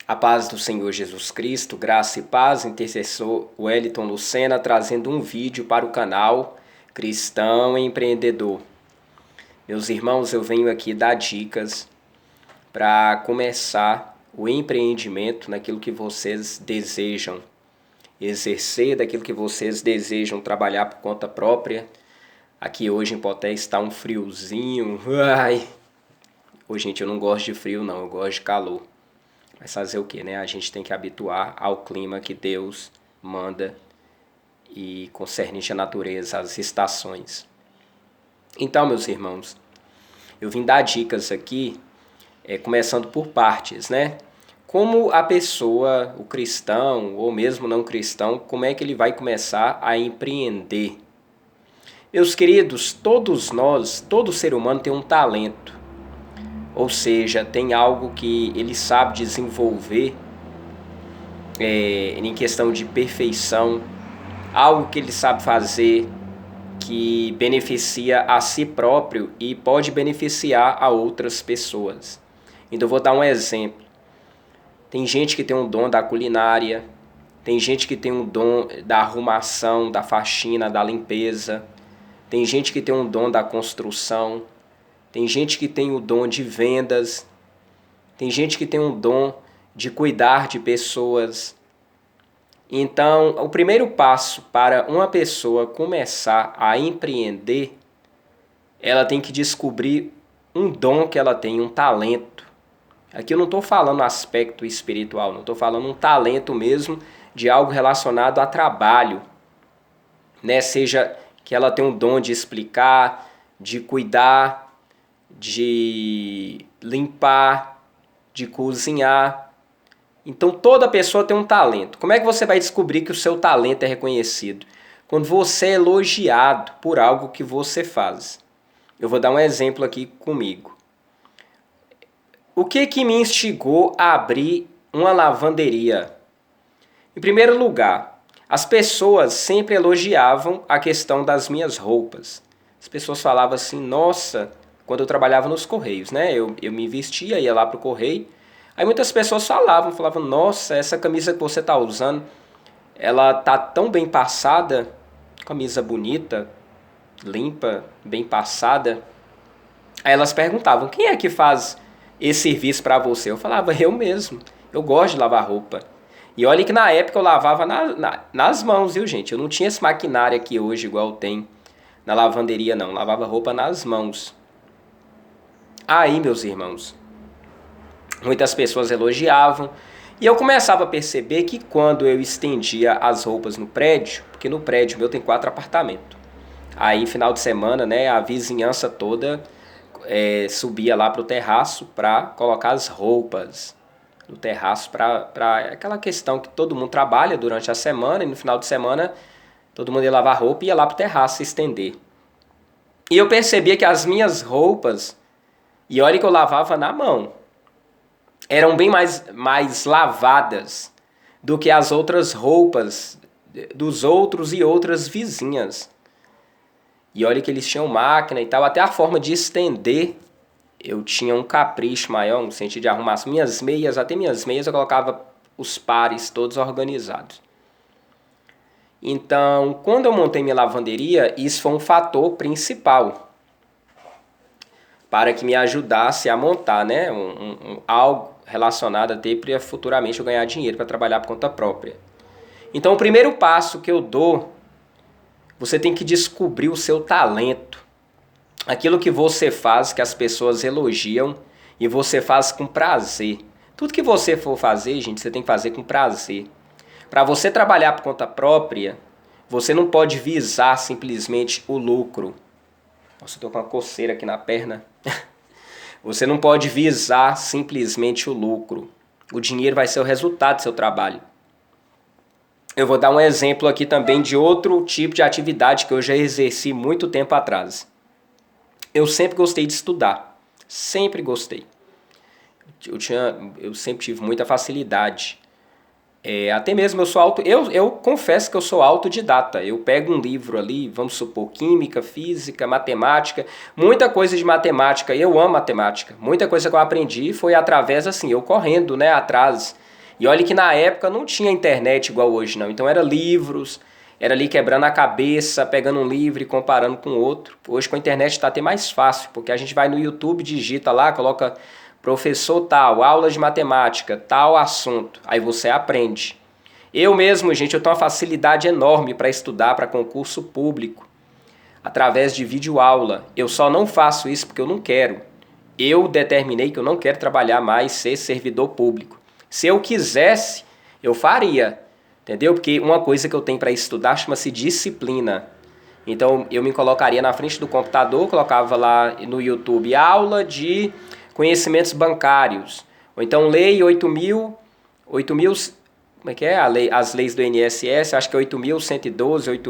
A paz do Senhor Jesus Cristo, graça e paz, intercessor Wellington Lucena, trazendo um vídeo para o canal Cristão Empreendedor. Meus irmãos, eu venho aqui dar dicas para começar o empreendimento naquilo que vocês desejam exercer, daquilo que vocês desejam trabalhar por conta própria. Aqui hoje em Poté está um friozinho. Ai! Hoje, gente, eu não gosto de frio não, eu gosto de calor. Mas fazer o quê, né? A gente tem que habituar ao clima que Deus manda e concernente à natureza, às estações. Então, meus irmãos, eu vim dar dicas aqui, começando por partes, né? Como a pessoa, o cristão ou mesmo não cristão, como é que ele vai começar a empreender? Meus queridos, todos nós, todo ser humano tem um talento. Ou seja, tem algo que ele sabe desenvolver em questão de perfeição, algo que ele sabe fazer que beneficia a si próprio e pode beneficiar a outras pessoas. Então eu vou dar um exemplo. Tem gente que tem um dom da culinária, tem gente que tem um dom da arrumação, da faxina, da limpeza, tem gente que tem um dom da construção, tem gente que tem o dom de vendas, tem gente que tem um dom de cuidar de pessoas. Então, o primeiro passo para uma pessoa começar a empreender, ela tem que descobrir um dom que ela tem, um talento. Aqui eu não estou falando aspecto espiritual, não estou falando um talento mesmo de algo relacionado a trabalho, né? Seja que ela tem um dom de explicar, de cuidar, de limpar, de cozinhar. Então toda pessoa tem um talento. Como é que você vai descobrir que o seu talento é reconhecido? Quando você é elogiado por algo que você faz. Eu vou dar um exemplo aqui comigo. O que me instigou a abrir uma lavanderia? Em primeiro lugar, as pessoas sempre elogiavam a questão das minhas roupas. As pessoas falavam assim, nossa, quando eu trabalhava nos Correios, né? Eu me vestia, ia lá pro Correio. Aí muitas pessoas falavam, nossa, essa camisa que você está usando, ela tá tão bem passada, camisa bonita, limpa, bem passada. Aí elas perguntavam, quem é que faz esse serviço para você? Eu falava, eu mesmo, eu gosto de lavar roupa. E olha que na época eu lavava nas mãos, viu gente? Eu não tinha esse maquinário aqui hoje igual tem na lavanderia não, lavava roupa nas mãos. Aí, meus irmãos, muitas pessoas elogiavam e eu começava a perceber que quando eu estendia as roupas no prédio, porque no prédio meu tem 4 apartamentos, aí final de semana, né, a vizinhança toda subia lá pro terraço para colocar as roupas no terraço para aquela questão que todo mundo trabalha durante a semana e no final de semana todo mundo ia lavar roupa e ia lá pro terraço se estender. E eu percebia que as minhas roupas, e olha que eu lavava na mão, eram bem mais lavadas do que as outras roupas dos outros e outras vizinhas. E olha que eles tinham máquina e tal, até a forma de estender, eu tinha um capricho maior no sentido de arrumar as minhas meias, até minhas meias eu colocava os pares todos organizados. Então, quando eu montei minha lavanderia, isso foi um fator principal para que me ajudasse a montar, né, algo relacionado a ter para futuramente eu ganhar dinheiro para trabalhar por conta própria. Então, o primeiro passo que eu dou, você tem que descobrir o seu talento. Aquilo que você faz, que as pessoas elogiam e você faz com prazer. Tudo que você for fazer, gente, você tem que fazer com prazer. Para você trabalhar por conta própria, você não pode visar simplesmente o lucro. Nossa, eu tô com uma coceira aqui na perna. Você não pode visar simplesmente o lucro. O dinheiro vai ser o resultado do seu trabalho. Eu vou dar um exemplo aqui também de outro tipo de atividade que eu já exerci muito tempo atrás. Eu sempre gostei de estudar. Sempre gostei. Eu sempre tive muita facilidade. Até mesmo eu confesso que eu sou autodidata. Eu pego um livro ali, vamos supor, química, física, matemática, muita coisa de matemática. Eu amo matemática. Muita coisa que eu aprendi foi através, assim, eu correndo, né, atrás E olha que na época não tinha internet igual hoje, não. Então era livros, era ali quebrando a cabeça, pegando um livro e comparando com outro. Hoje com a internet está até mais fácil, porque a gente vai no YouTube, digita lá, coloca professor tal, aula de matemática, tal assunto. Aí você aprende. Eu mesmo, gente, eu tenho uma facilidade enorme para estudar para concurso público, através de videoaula. Eu só não faço isso porque eu não quero. Eu determinei que eu não quero trabalhar mais, ser servidor público. Se eu quisesse, eu faria, entendeu? Porque uma coisa que eu tenho para estudar chama-se disciplina. Então eu me colocaria na frente do computador, colocava lá no YouTube aula de conhecimentos bancários. Ou então lei 8.000, como é que é? As leis do INSS, acho que é 8.112,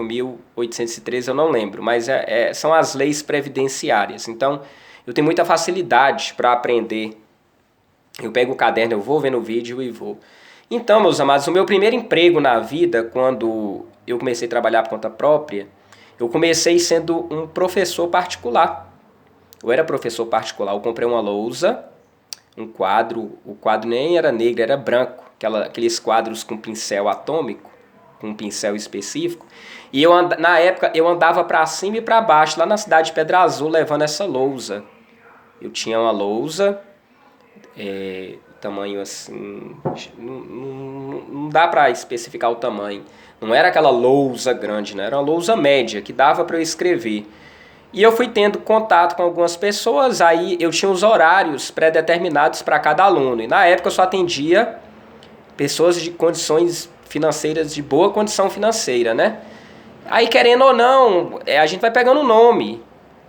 8.813, eu não lembro, mas são as leis previdenciárias. Então eu tenho muita facilidade para aprender. Eu pego o caderno, eu vou vendo o vídeo e vou. Então, meus amados, o meu primeiro emprego na vida, quando eu comecei a trabalhar por conta própria, eu comecei sendo um professor particular. Eu era professor particular, eu comprei uma lousa, um quadro, o quadro nem era negro, era branco, aqueles quadros com pincel atômico, com um pincel específico. E na época eu andava para cima e para baixo, lá na cidade de Pedra Azul, levando essa lousa. Eu tinha uma lousa, tamanho assim, não dá para especificar o tamanho. Não era aquela lousa grande, né? Era uma lousa média que dava para eu escrever. E eu fui tendo contato com algumas pessoas, aí eu tinha os horários pré-determinados para cada aluno. E na época eu só atendia pessoas de condições financeiras, de boa condição financeira, né? Aí, querendo ou não, a gente vai pegando o nome.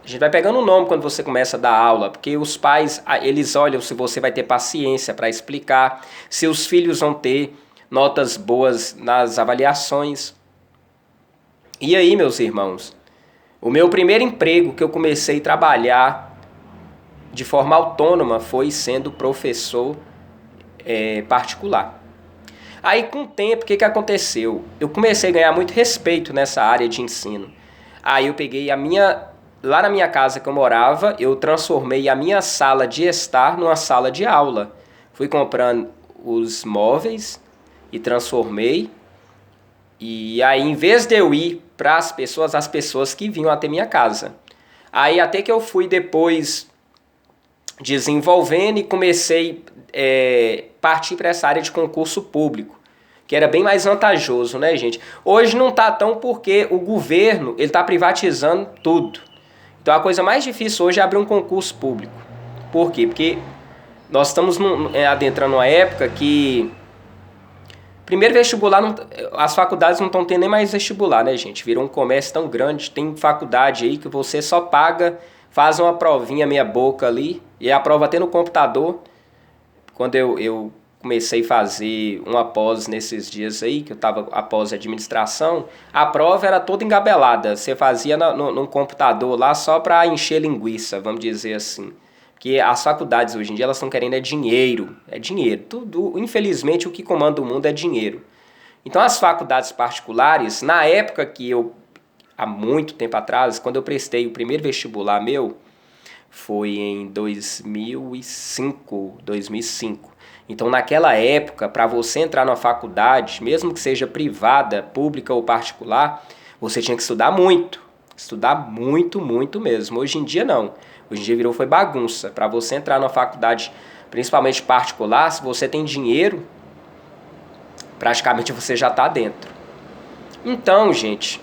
A gente vai pegando o nome quando você começa a dar aula, porque os pais, eles olham se você vai ter paciência para explicar, se os filhos vão ter notas boas nas avaliações. E aí, meus irmãos, o meu primeiro emprego que eu comecei a trabalhar de forma autônoma foi sendo professor particular. Aí, com o tempo, o que aconteceu? Eu comecei a ganhar muito respeito nessa área de ensino. Aí eu peguei lá na minha casa que eu morava, eu transformei a minha sala de estar numa sala de aula. Fui comprando os móveis e transformei. E aí, em vez de eu ir para as pessoas que vinham até minha casa. Aí até que eu fui depois desenvolvendo e comecei partir para essa área de concurso público, que era bem mais vantajoso, né, gente? Hoje não tá tão, porque o governo ele tá privatizando tudo. Então a coisa mais difícil hoje é abrir um concurso público. Por quê? Porque nós estamos adentrando uma época que primeiro vestibular, as faculdades não estão tendo nem mais vestibular, né, gente? Virou um comércio tão grande, tem faculdade aí que você só paga, faz uma provinha meia boca ali, e a prova até no computador. Quando eu comecei a fazer uma pós nesses dias aí, que eu estava após administração, a prova era toda engabelada. Você fazia num computador lá só para encher linguiça, vamos dizer assim. Porque as faculdades hoje em dia elas estão querendo dinheiro. É dinheiro. Tudo, infelizmente, o que comanda o mundo é dinheiro. Então as faculdades particulares, na época que há muito tempo atrás, quando eu prestei o primeiro vestibular meu, foi em 2005. Então, naquela época, para você entrar numa faculdade, mesmo que seja privada, pública ou particular, você tinha que estudar muito. Estudar muito, muito mesmo. Hoje em dia, não. Hoje em dia foi bagunça. Para você entrar numa faculdade, principalmente particular, se você tem dinheiro, praticamente você já está dentro. Então, gente,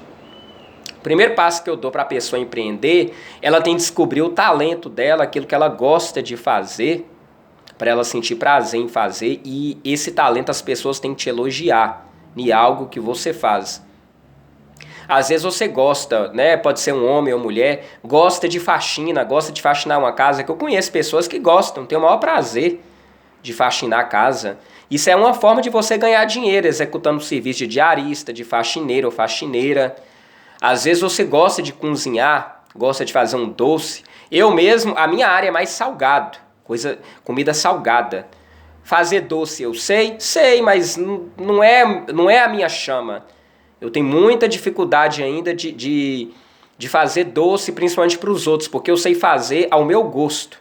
o primeiro passo que eu dou para a pessoa empreender, ela tem que descobrir o talento dela, aquilo que ela gosta de fazer, para ela sentir prazer em fazer, e esse talento as pessoas têm que te elogiar em algo que você faz. Às vezes você gosta, né? Pode ser um homem ou mulher, gosta de faxina, gosta de faxinar uma casa, que eu conheço pessoas que gostam, têm o maior prazer de faxinar a casa. Isso é uma forma de você ganhar dinheiro, executando o serviço de diarista, de faxineiro ou faxineira. Às vezes você gosta de cozinhar, gosta de fazer um doce. Eu mesmo, a minha área é mais salgado, comida salgada. Fazer doce eu sei, mas não é a minha chama. Eu tenho muita dificuldade ainda de fazer doce, principalmente para os outros, porque eu sei fazer ao meu gosto.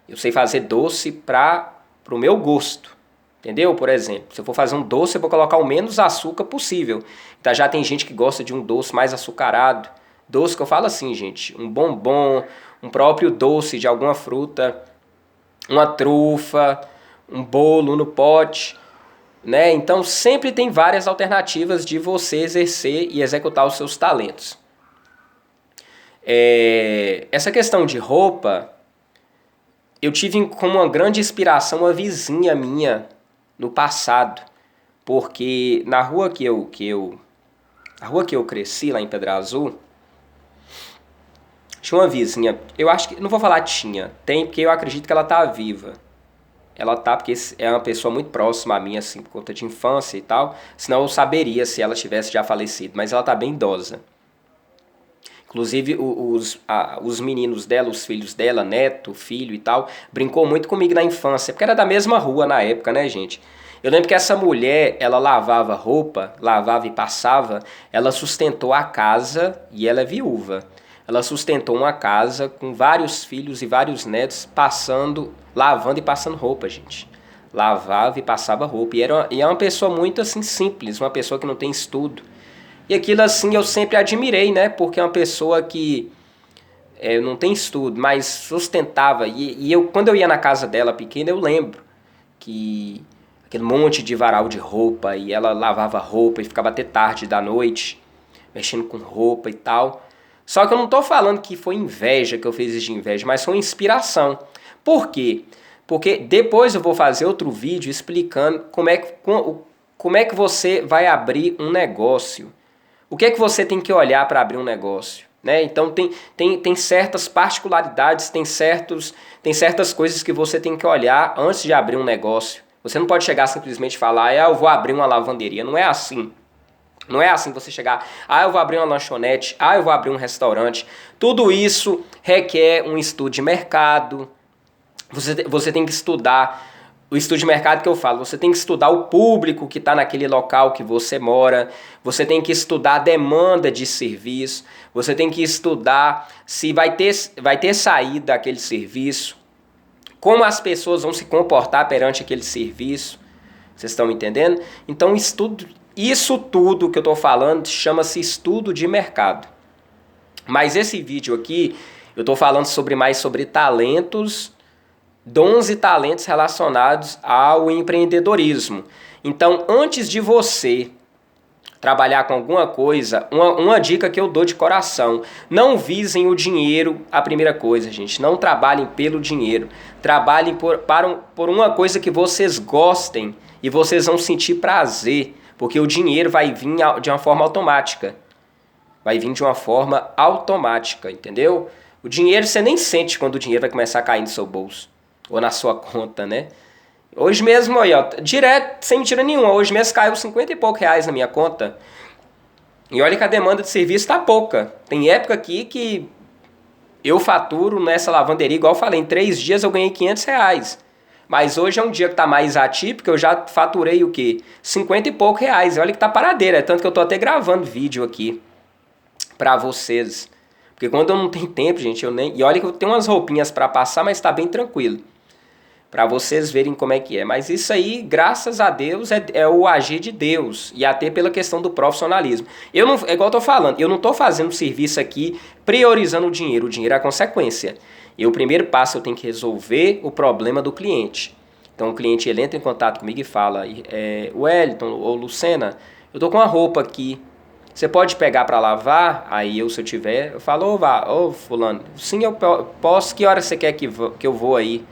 Eu sei fazer doce para o meu gosto. Entendeu? Por exemplo, se eu for fazer um doce, eu vou colocar o menos açúcar possível. Então já tem gente que gosta de um doce mais açucarado. Doce que eu falo assim, gente, um bombom, um próprio doce de alguma fruta, uma trufa, um bolo no pote, né? Então sempre tem várias alternativas de você exercer e executar os seus talentos. Essa questão de roupa, eu tive como uma grande inspiração uma vizinha minha no passado, porque na rua a rua que eu cresci lá em Pedra Azul, tinha uma vizinha, eu acho que, não vou falar tinha, tem porque eu acredito que ela tá viva. Ela tá porque é uma pessoa muito próxima a mim, assim, por conta de infância e tal, senão eu saberia se ela tivesse já falecido, mas ela tá bem idosa. Inclusive os meninos dela, os filhos dela, neto, filho e tal, brincou muito comigo na infância, porque era da mesma rua na época, né, gente? Eu lembro que essa mulher, ela lavava roupa, lavava e passava, ela sustentou a casa e ela é viúva. Ela sustentou uma casa com vários filhos e vários netos passando, lavando e passando roupa, gente. Lavava e passava roupa. E é uma pessoa muito assim simples, uma pessoa que não tem estudo. E aquilo assim eu sempre admirei, né? Porque é uma pessoa que não tem estudo, mas sustentava. E eu, quando eu ia na casa dela pequena, eu lembro que aquele monte de varal de roupa, e ela lavava roupa e ficava até tarde da noite, mexendo com roupa e tal. Só que eu não tô falando que foi inveja, que eu fiz isso de inveja, mas foi inspiração. Por quê? Porque depois eu vou fazer outro vídeo explicando como é que você vai abrir um negócio. O que é que você tem que olhar para abrir um negócio? Né? Então tem certas particularidades, tem certas coisas que você tem que olhar antes de abrir um negócio. Você não pode chegar simplesmente e falar, eu vou abrir uma lavanderia. Não é assim. Não é assim você chegar, eu vou abrir uma lanchonete, eu vou abrir um restaurante. Tudo isso requer um estudo de mercado. Você tem que estudar o estudo de mercado que eu falo. Você tem que estudar o público que está naquele local que você mora. Você tem que estudar a demanda de serviço. Você tem que estudar se vai ter saída daquele serviço. Como as pessoas vão se comportar perante aquele serviço. Vocês estão entendendo? Então, isso tudo que eu estou falando chama-se estudo de mercado. Mas esse vídeo aqui, eu estou falando mais sobre talentos, dons e talentos relacionados ao empreendedorismo. Então, antes de você trabalhar com alguma coisa, uma dica que eu dou de coração: não visem o dinheiro a primeira coisa, gente. Não trabalhem pelo dinheiro. Trabalhem por uma coisa que vocês gostem e vocês vão sentir prazer, porque o dinheiro vai vir de uma forma automática. Vai vir de uma forma automática, entendeu? O dinheiro você nem sente quando o dinheiro vai começar a cair no seu bolso ou na sua conta, né? Hoje mesmo, aí, ó, direto, sem mentira nenhuma, hoje mesmo caiu 50 e poucos reais na minha conta. E olha que a demanda de serviço tá pouca. Tem época aqui que eu faturo nessa lavanderia, igual eu falei, em 3 dias eu ganhei 500 reais. Mas hoje é um dia que tá mais atípico, eu já faturei o quê? 50 e poucos reais. Olha que tá paradeira, é tanto que eu tô até gravando vídeo aqui pra vocês. Porque quando eu não tenho tempo, gente, eu nem... E olha que eu tenho umas roupinhas pra passar, mas tá bem tranquilo. Para vocês verem como é que é. Mas isso aí, graças a Deus, é o agir de Deus. E até pela questão do profissionalismo. É igual eu tô falando, eu não tô fazendo serviço aqui priorizando o dinheiro é a consequência. E o primeiro passo, eu tenho que resolver o problema do cliente. Então o cliente ele entra em contato comigo e fala, Wellington ou Lucena, eu tô com uma roupa aqui, você pode pegar para lavar? Aí se eu tiver, eu falo, fulano, sim, eu posso, que hora você quer que eu vou aí?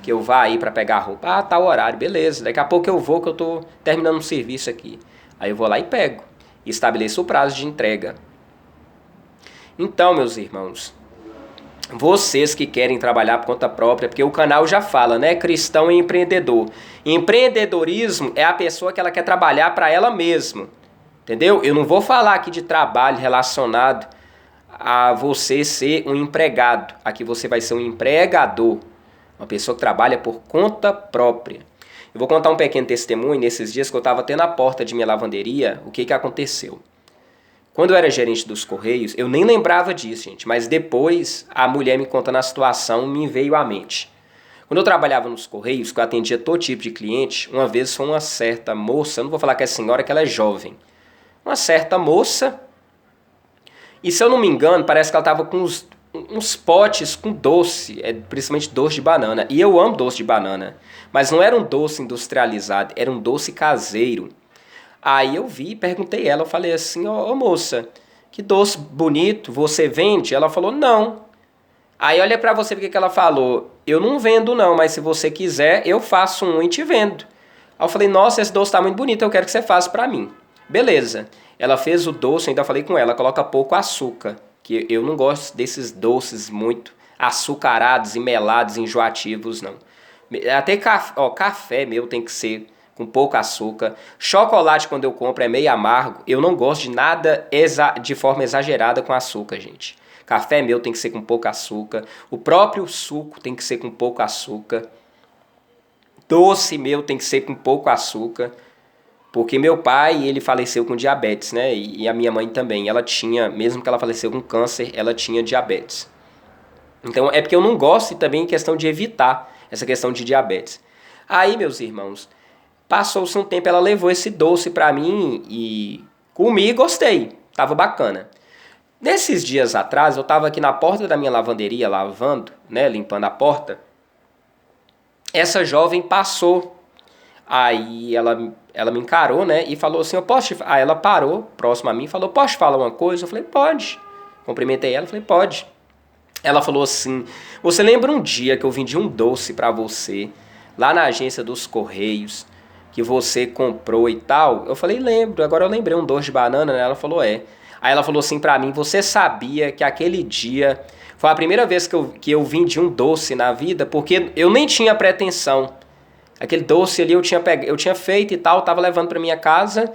Que eu vá aí para pegar a roupa. Tá o horário, beleza. Daqui a pouco eu vou, que eu tô terminando um serviço aqui. Aí eu vou lá e pego. E estabeleço o prazo de entrega. Então, meus irmãos, vocês que querem trabalhar por conta própria, porque o canal já fala, né? Cristão e empreendedor. Empreendedorismo é a pessoa que ela quer trabalhar para ela mesma. Entendeu? Eu não vou falar aqui de trabalho relacionado a você ser um empregado. Aqui você vai ser um empregador. Uma pessoa que trabalha por conta própria. Eu vou contar um pequeno testemunho. Nesses dias que eu estava até na porta de minha lavanderia, o que aconteceu? Quando eu era gerente dos Correios, eu nem lembrava disso, gente. Mas depois, a mulher me contando a situação, me veio à mente. Quando eu trabalhava nos Correios, que eu atendia todo tipo de cliente, uma vez foi uma certa moça, eu não vou falar que é senhora, que ela é jovem, uma certa moça, e se eu não me engano, parece que ela estava com uns potes com doce, principalmente doce de banana, e eu amo doce de banana, mas não era um doce industrializado, era um doce caseiro. Aí eu vi, perguntei ela, eu falei assim, ô moça, que doce bonito, você vende? Ela falou, não. Aí olha pra você ver o que ela falou. Eu não vendo não, mas se você quiser, eu faço um e te vendo. Aí eu falei, nossa, esse doce tá muito bonito, eu quero que você faça pra mim. Beleza. Ela fez o doce, eu ainda falei com ela, coloca pouco açúcar, que eu não gosto desses doces muito açucarados e melados, enjoativos, não. Até café meu tem que ser com pouco açúcar. Chocolate, quando eu compro, é meio amargo. Eu não gosto de nada de forma exagerada com açúcar, gente. Café meu tem que ser com pouco açúcar. O próprio suco tem que ser com pouco açúcar. Doce meu tem que ser com pouco açúcar. Porque meu pai, ele faleceu com diabetes, né? E a minha mãe também. Ela tinha, mesmo que ela faleceu com câncer, ela tinha diabetes. Então é porque eu não gosto e também questão de evitar essa questão de diabetes. Aí, meus irmãos, passou-se um tempo, ela levou esse doce pra mim e comi e gostei. Tava bacana. Nesses dias atrás, eu tava aqui na porta da minha lavanderia, lavando, né, limpando a porta. Essa jovem passou. Aí ela me encarou, né, e falou assim, eu posso te... Aí ela parou próximo a mim e falou, posso te falar uma coisa? Eu falei, pode. Cumprimentei ela, falei, pode. Ela falou assim, você lembra um dia que eu vendi um doce pra você, lá na agência dos Correios, que você comprou e tal? Eu falei, lembro, agora eu lembrei um doce de banana, né? Ela falou, é. Aí ela falou assim pra mim, você sabia que aquele dia foi a primeira vez que eu vendi um doce na vida, porque eu nem tinha pretensão. Aquele doce ali eu tinha feito e tal, tava levando pra minha casa,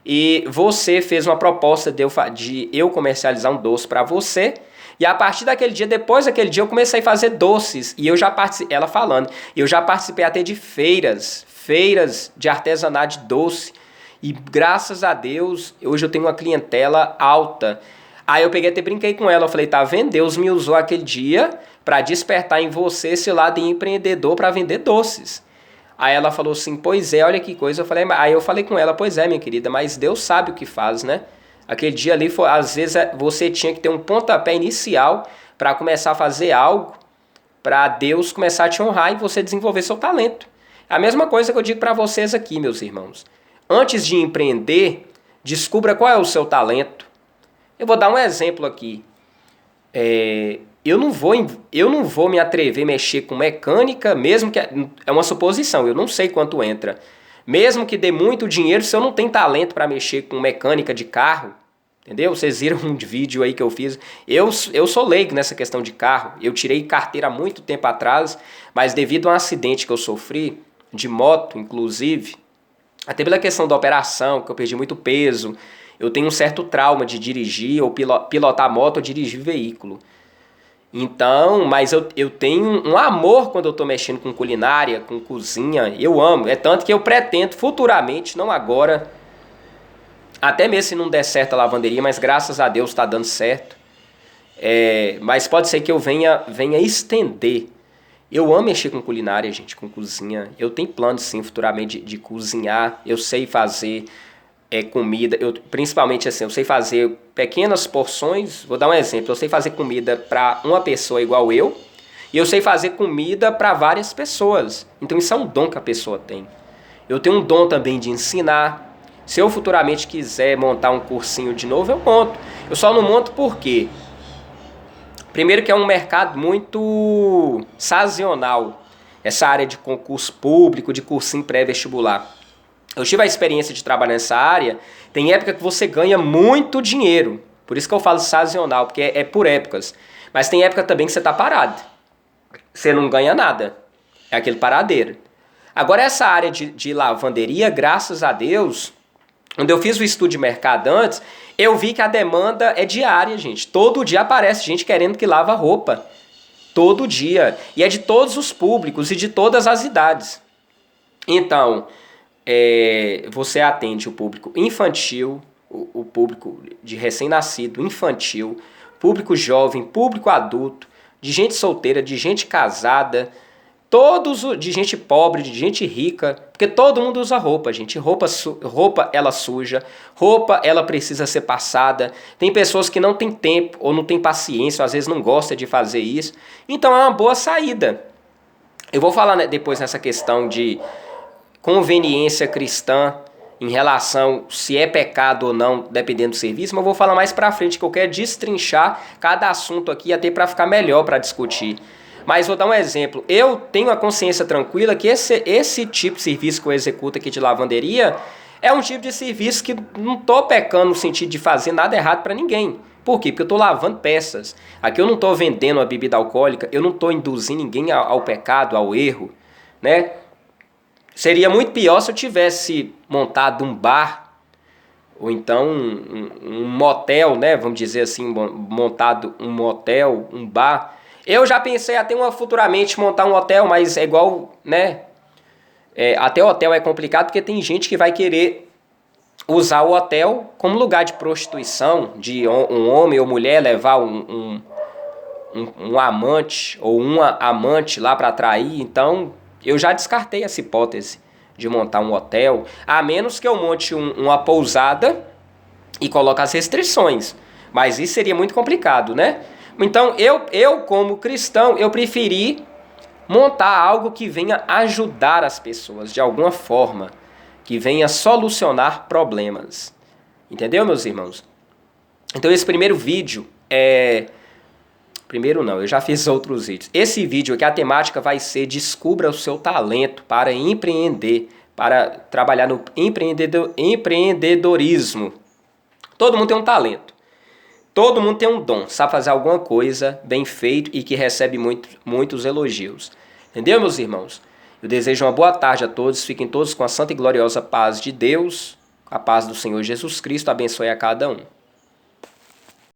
e você fez uma proposta de eu comercializar um doce pra você, e a partir daquele dia, depois daquele dia, eu comecei a fazer doces. E eu já participei, ela falando, eu já participei até de feiras de artesanato de doce. E graças a Deus, hoje eu tenho uma clientela alta. Aí eu peguei até brinquei com ela, eu falei, tá vendo? Deus me usou aquele dia para despertar em você esse lado empreendedor para vender doces. Aí ela falou assim, pois é, olha que coisa. Aí eu falei com ela, pois é, minha querida, mas Deus sabe o que faz, né? Aquele dia ali, às vezes você tinha que ter um pontapé inicial para começar a fazer algo, para Deus começar a te honrar e você desenvolver seu talento. A mesma coisa que eu digo para vocês aqui, meus irmãos. Antes de empreender, descubra qual é o seu talento. Eu vou dar um exemplo aqui. Eu não vou me atrever a mexer com mecânica, mesmo que é uma suposição, eu não sei quanto entra. Mesmo que dê muito dinheiro, se eu não tenho talento para mexer com mecânica de carro, entendeu? Vocês viram um vídeo aí que eu fiz. Eu sou leigo nessa questão de carro. Eu tirei carteira há muito tempo atrás, mas devido a um acidente que eu sofri, de moto inclusive, até pela questão da operação, que eu perdi muito peso, eu tenho um certo trauma de dirigir ou pilotar moto ou dirigir veículo. Então, mas eu tenho um amor quando eu estou mexendo com culinária, com cozinha, eu amo. É tanto que eu pretendo futuramente, não agora, até mesmo se não der certo a lavanderia, mas graças a Deus está dando certo. Mas pode ser que eu venha estender. Eu amo mexer com culinária, gente, com cozinha. Eu tenho planos, sim, futuramente de cozinhar. Eu sei fazer comida, principalmente assim, eu sei fazer pequenas porções. Vou dar um exemplo, eu sei fazer comida para uma pessoa igual eu, e eu sei fazer comida para várias pessoas. Então isso é um dom que a pessoa tem. Eu tenho um dom também de ensinar. Se eu futuramente quiser montar um cursinho de novo, eu monto. Eu só não monto por quê? Primeiro que é um mercado muito sazonal, essa área de concurso público, de cursinho pré-vestibular. Eu tive a experiência de trabalhar nessa área, tem época que você ganha muito dinheiro, por isso que eu falo sazonal, porque é por épocas. Mas tem época também que você está parado, você não ganha nada, é aquele paradeiro. Agora essa área de lavanderia, graças a Deus, quando eu fiz o estudo de mercado antes, eu vi que a demanda é diária, gente. Todo dia aparece gente querendo que lava roupa, todo dia, e é de todos os públicos e de todas as idades. Então... você atende o público infantil, o público de recém-nascido, infantil, público jovem, público adulto, de gente solteira, de gente casada, de gente pobre, de gente rica, porque todo mundo usa roupa, gente. Roupa ela suja, roupa ela precisa ser passada. Tem pessoas que não têm tempo ou não têm paciência, ou às vezes não gosta de fazer isso. Então é uma boa saída. Eu vou falar, né, depois nessa questão de conveniência cristã em relação se é pecado ou não, dependendo do serviço, mas eu vou falar mais pra frente, que eu quero destrinchar cada assunto aqui até para ficar melhor para discutir. Mas vou dar um exemplo. Eu tenho a consciência tranquila que esse tipo de serviço que eu executo aqui de lavanderia é um tipo de serviço que não estou pecando no sentido de fazer nada errado para ninguém. Por quê? Porque eu estou lavando peças. Aqui eu não estou vendendo uma bebida alcoólica, eu não estou induzindo ninguém ao pecado, ao erro, né? Seria muito pior se eu tivesse montado um bar, ou então um motel, né? Vamos dizer assim, montado um motel, um bar. Eu já pensei até futuramente montar um hotel, mas é igual, né? Até hotel é complicado porque tem gente que vai querer usar o hotel como lugar de prostituição, de um homem ou mulher levar um amante ou uma amante lá para atrair. Então, eu já descartei essa hipótese de montar um hotel, a menos que eu monte uma pousada e coloque as restrições. Mas isso seria muito complicado, né? Então, eu como cristão, eu preferi montar algo que venha ajudar as pessoas de alguma forma, que venha solucionar problemas. Entendeu, meus irmãos? Então, esse primeiro vídeo Primeiro não, eu já fiz outros vídeos. Esse vídeo aqui, a temática vai ser descubra o seu talento para empreender, para trabalhar no empreendedorismo. Todo mundo tem um talento. Todo mundo tem um dom, sabe fazer alguma coisa bem feito e que recebe muitos elogios. Entendeu, meus irmãos? Eu desejo uma boa tarde a todos. Fiquem todos com a santa e gloriosa paz de Deus. A paz do Senhor Jesus Cristo abençoe a cada um.